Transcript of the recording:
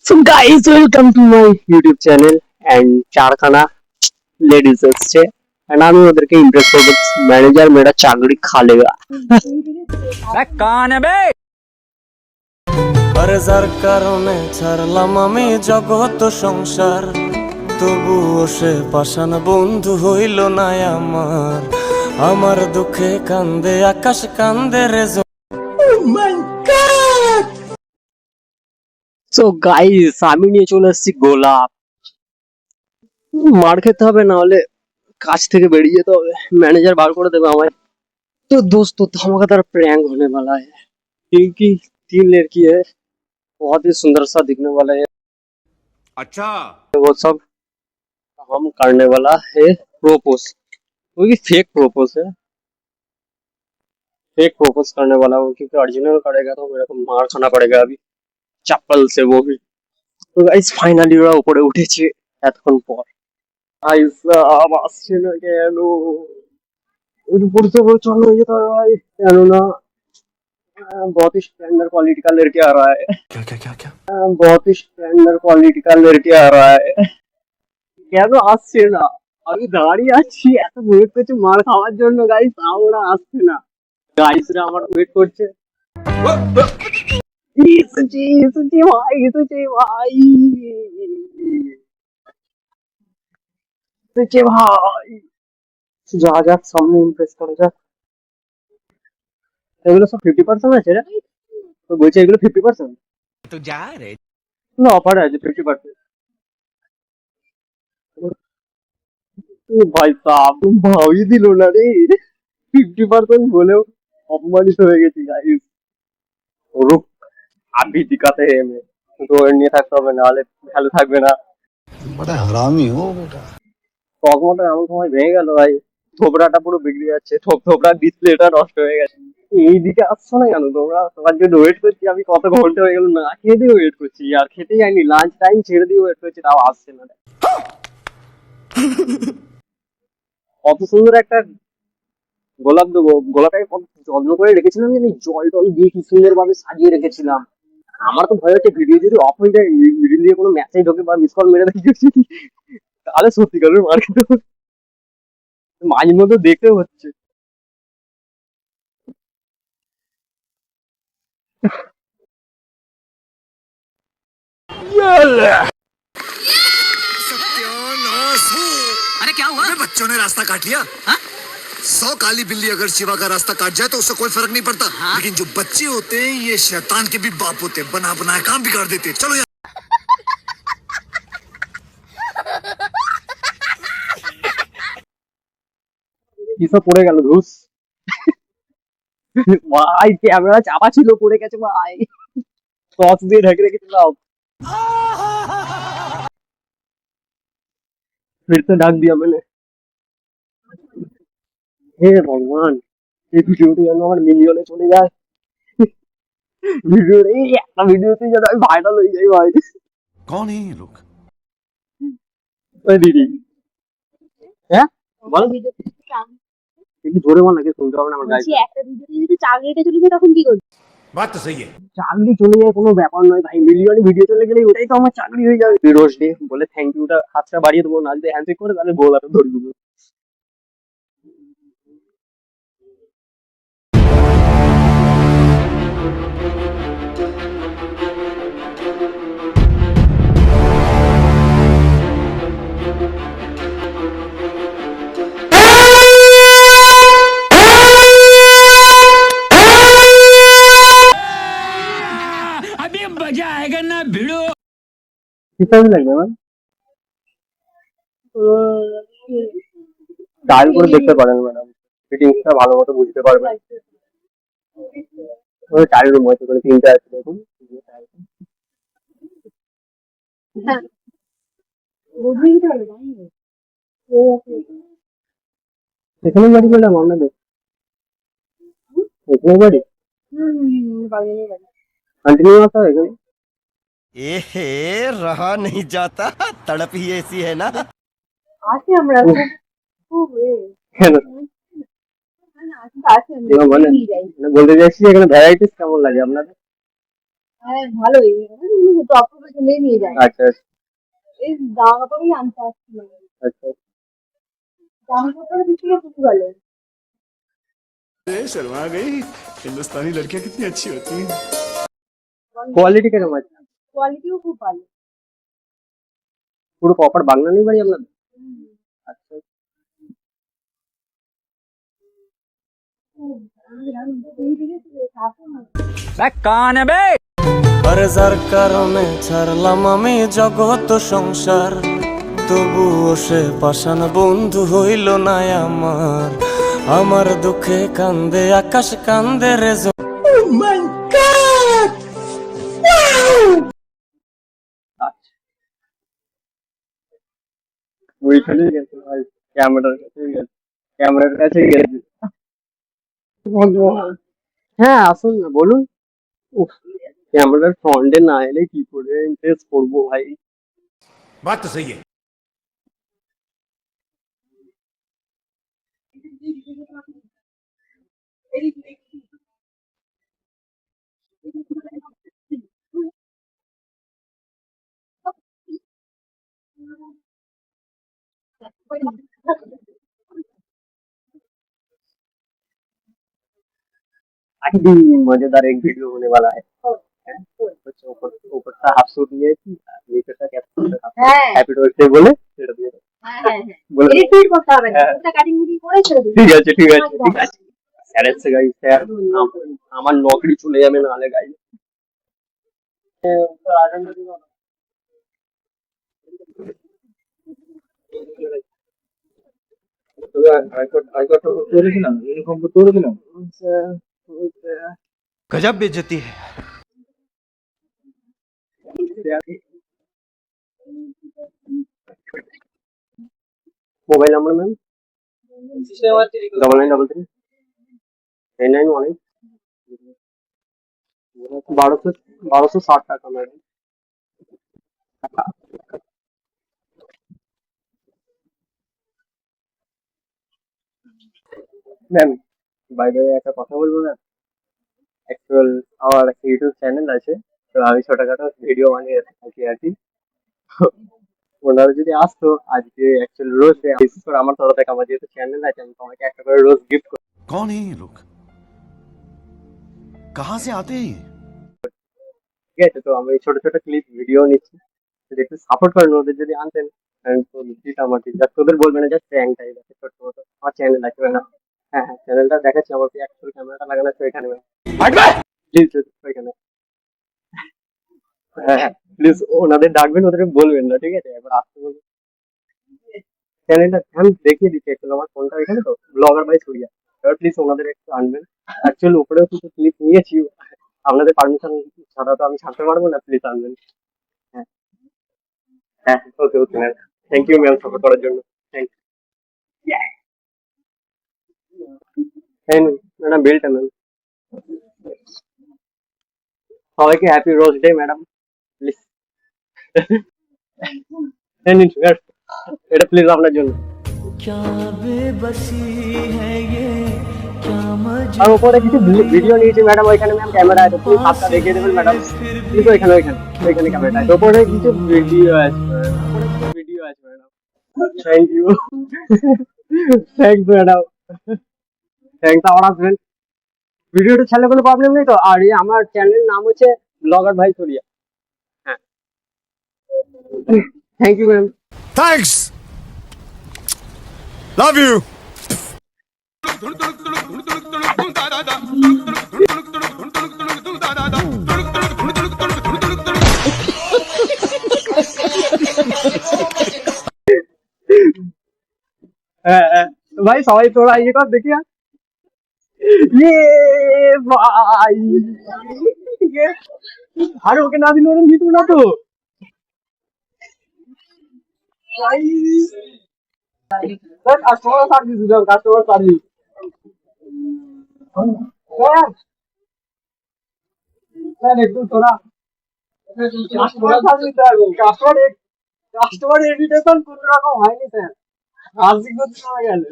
So guys, welcome to my YouTube channel and চারখানা ladies এসছে and আমি ওদেরকে ইমপ্রেস করবো ম্যানেজার মেরা চাকরি খালেগা কান বে আরে যার কারণে ছাড়লাম আমি জগৎ সংসার, তবুও সে পাষাণ বন্ধু হইল না আমার। আমার দুঃখে কান্দে আকাশ কান্দে রে। সো গাইস, আমি নিয়ে চলে এসেছি গোলাপ। মার খেতে হবে, না হলে কাজ থেকে বেরিয়ে যেতে হবে, ম্যানেজার বার করে देगा हमें। तो दोस्तों, धमाकेदार प्रैंक होने वाला है क्योंकि 3 लड़की है, बहुत ही सुंदर सा दिखने वाला है। अच्छा वो सब हम करने वाला है प्रपोज, क्योंकि फेक प्रपोज है, फेक प्रपोज करने वाला हूँ क्योंकि ओरिजिनल करेगा तो मेरे को मार खाना पड़ेगा अभी चप्पल से, वो भी। तो गाइस फाइनली ওরা উপরে উঠেছে এতক্ষণ পর। গাইস আসছে না কেন? এর উপরে তো চলে যেতে হবে ভাই, কেন না बहुत ही स्टैंडर्ड क्वालिटी का लड़के आ रहा है। क्या क्या क्या क्या बहुत ही स्टैंडर्ड क्वालिटी का लड़के आ रहा है। কেন আসছে না? আমি দাঁড়িয়ে আছি, এত ওয়েট করছি মার খাওয়ার জন্য গাইস, তাও ওরা আসছে না। গাইসরা আমার ওয়েট করছে। এসেছি ভাই, এসেছে ভাই, এসেছে ভাই। যা যাক, সামনে ইমপ্রেস করা যাক। এগুলো সব 50% আছে রে, তো বলছে এগুলো 50%। तो जा रे না, অফার আছে 50%। ভাই সাব ভাবই দিল না রে, 50% বলেও অপমানিত হয়ে গেছি গাইস। রুক, আবি দিকাতে হে মে, তো এর নিয়ে থাকতে হবে, নাহলে ভালো থাকবে না। बड़ा हरामी हो बेटा। তকমাটা এমন সময় ভেঙে গেল ভাই, থোবড়াটা পুরো বিগড়ে যাচ্ছে, থোবড়ার ডিসপ্লেটা নষ্ট হয়ে গেছে। এইদিকে আসছো না কেন তোমরা? তোমার জন্য ওয়েট করছি আমি, কত ঘন্টা হয়ে গেল, না খেয়ে দিয়ে ওয়েট করছি, আর খেতে যাইনি, লাঞ্চ টাইম ছেড়ে দিয়ে ওয়েট করছি, তাও আসছে না। কত সুন্দর একটা গোলাপ দেবো, গোলাপটাকে কত যত্ন করে রেখেছিলাম জানি, জল টল দিয়ে কি সুন্দর ভাবে সাজিয়ে রেখেছিলাম। আমার তো ভয় হচ্ছে ভিডিও যদি অফ হয়ে যায়, মিডিল দিয়ে কোনো মেসেজ ঢোকে বা মিস কল মেরে দেখি, তাহলে সত্যিকারের মার খেতে হবে। মাঝে মধ্যে দেখতে হচ্ছে। अरे क्या हुआ? बच्चों ने रास्ता काट लिया। हाँ? 100 काली बिल्ली अगर शिवा का रास्ता काट जाए तो उससे कोई फर्क नहीं पड़ता। हाँ? लेकिन जो बच्चे होते हैं ये शैतान के भी बाप होते हैं, बना बनाया काम बिगाड़ देते हैं। चलो यार। কিসব পড়ে গেল ধুস ভাই, ক্যামেরা চাপা ছিল, পড়ে গেছে ভাই, টর্চ দিয়ে ঢেকে রেখেছিলাম। फिर से ढक दिया मैंने। हे भगवान, এই ভিডিওটি যেন আমার মিলিয়নে চলে যায়, ভিডিও এই একটা ভিডিওতে যেন আমি ভাইরাল হয়ে যাই ভাই। कौन है ये लोग? ওই দিদি, হ্যাঁ বল, একটু জোরে বল, নাকি শুনতে হবে না আমার গাইস। একটা ভিডিওতে যদি চাকরিটা চলে যায় তখন কি করবি? बात तो सही है। চাকরি চলে যায় কোনো ব্যাপার নয় ভাই, মিলিয়নে ভিডিও চলে গেলে ওটাই তো আমার চাকরি হয়ে যাবে। তুই রোজ ডে বলে থ্যাংক ইউটা হাতটা বাড়িয়ে দেবো, না যদি হ্যান্ডশেক করে তাহলে গোল হাতে ধরে দেবো। अभी मजा आएगा ना भिड़ो। কিসব লাগবে ম্যাম? ট্রায়াল করে দেখতে পারেন ম্যাডাম, ফিটিংসটা ভালো মতো বুঝতে পারবেন। ওই টাইলের মধ্যে করে 3টা আছে দেখুন, বুঝতেই তো হবে, জানি না। এখানে বাড়ি ম্যাডাম আপনাদের? এখানে বাড়ি? বাগানের বাড়ি। কন্টিনিউ আসা এখানে? এহে रहा नहीं जाता, तड़प ही ऐसी है ना। আসি আমরা খুব কেন? আসি এবার বলেন, নিয়ে যাই। বলতে চাইছি এখানে ভ্যারাইটিস কেমন লাগে আপনাদের? হ্যাঁ ভালোই টপ টপে কিনে নিয়ে যায়। আচ্ছা এই জামা কাপড়ই আনতে আসছিল, আচ্ছা। জামা কাপড়ের দিক থেকে খুবই ভালো। शर्मा गई हिंदुस्तानी लड़कियां कितनी अच्छी होती हैं। কোয়ালিটি কিরকম আছে? কোয়ালিটিও খুব ভালো। পুরো প্রপার বাংলা নেই বাড়ি আপনাদের? আচ্ছা कौन है बे? আরে যার কারণে ছাড়লাম আমি জগত সংসার, তবুও সে পাষাণ বন্ধু হইল না আমার। আমার দুঃখে কান্দে আকাশ কান্দে রে আচ্ছা, ওইখানেই গেছে ভাই, ক্যামেরার কাছে গেছে, ক্যামেরার কাছে গেছে। ভগবান। হ্যাঁ আসুন না, বলুন। উফ, ক্যামেরার ফ্রন্টে না এলে কি করে ইমপ্রেস করবো ভাই। बात तो सही है। आज भी मजेदार एक वीडियो होने वाला है। हैं? कुछ ऊपर ऊपर का हाफ सूट নিয়েছি, আর নিচেটা ক্যাপশন হ্যাঁ হ্যাপি বার্থডে বলে সেটা দিয়ে দেবো। হ্যাঁ হ্যাঁ হ্যাঁ, বলে দেবো। এডিট করতে হবে না, হ্যাঁ। ওটা কাটিং মিটিং করে ছেড়ে দিবি। ঠিক আছে ঠিক আছে ঠিক আছে। স্যার এসে গাই, স্যার আমার নকরি চলে যাবে নাহলে গাই। गजब बेइज्जती है। মোবাইল নাম্বার ম্যাম 9933 1260 টাকা madam. Ma'am by the way একটা কথা বলবো ম্যাম, অ্যাকচুয়াল আমার একটা ইউটিউব চ্যানেল আছে, তো আমি ছোটখাটো ভিডিও বানিয়ে থাকি আর কি। ওনারা যদি আসতো আজকে অ্যাকচুয়াল রোজ বিশেষ করে আমার তরফ থেকে, আমার যেহেতু চ্যানেল আছে আমি তোমাকে একটা করে রোজ গিফট করি, कौन है ये लोग, कहाँ से आते हैं ये? ঠিক আছে? তো আমি ছোট ছোট ক্লিপ ভিডিও নিচ্ছি, যদি একটু সাপোর্ট করেন ওদের যদি আনতেন আমি তো দিতাম আর কি। জাস্ট ওদের বলবে না, জাস্ট প্র্যাঙ্ক টাইপ আছে ছোট্ট মতো। আমার চ্যানেল আছে না, হ্যাঁ হ্যাঁ চ্যানেলটা দেখাচ্ছি, আমার অ্যাকচুয়াল ক্যামেরাটা লাগানো আছে ওইখানে প্লিজ ওইখানে। হ্যাঁ হ্যাঁ প্লিজ ওনাদের ডাকবেন, ওদেরকে বলবেন না, ঠিক আছে? একবার আসতে বলবেন। চ্যানেলটা আমি দেখিয়ে দিচ্ছি, অ্যাকচুয়ালি আমার ফোনটা এখানে তো, ব্লগার বাই সুরিয়া। এবার প্লিজ ওনাদের একটু আনবেন। অ্যাকচুয়ালি উপরেও কিছু ক্লিপ নিয়েছি, আপনাদের পারমিশন ছাড়া তো আমি ছাড়তে পারবো না, প্লিজ আনবেন। হ্যাঁ হ্যাঁ okay okay ma'am, thank you ma'am support করার জন্য, থ্যাংক ইউ। হ্যাঁ ম্যাডাম বেলটা ম্যাম, সবাইকে happy rose day madam please. হ্যাঁ নিন sir, এটা প্লিজ আপনার জন্য। क्या बेबसी है ये, क्या আর উপরে কিছু ভিডিও নিয়েছি ম্যাডাম, ওইখানে ম্যাম ক্যামেরা আছে, প্লিজ হাতটা দেখিয়ে দেবেন ম্যাডাম। ঠিক ওইখানে ওইখানে ওইখানে ক্যামেরাটা আছে, উপরে কিছু ভিডিও আছে, উপরে কিছু ভিডিও আছে madam. Thank you thanks madam, thanks. আবার আসবেন, ভিডিওটা ছাড়লে কোনো প্রবলেম নেই তো? আর আমার চ্যানেলের নাম হচ্ছে ব্লগার ভাই সুরিয়া। হ্যাঁ thank you ma'am. Thanks, love you. হ্যাঁ হ্যাঁ ভাই সবাই তোরা ইয়ে কর দেখি। ইয়ে ভাই, আরে ওকে না দিলে ওরকম দিত না তো ভাই। কাস্টমার সার্ভিস দিলাম, কাস্টমার সার্ভিস। স্যার একটু তোরা কাস্টমার সার্ভিস, কাস্টমার এডিটেশন কোনো রকম হয়নি স্যার, আজকে করতে গেলে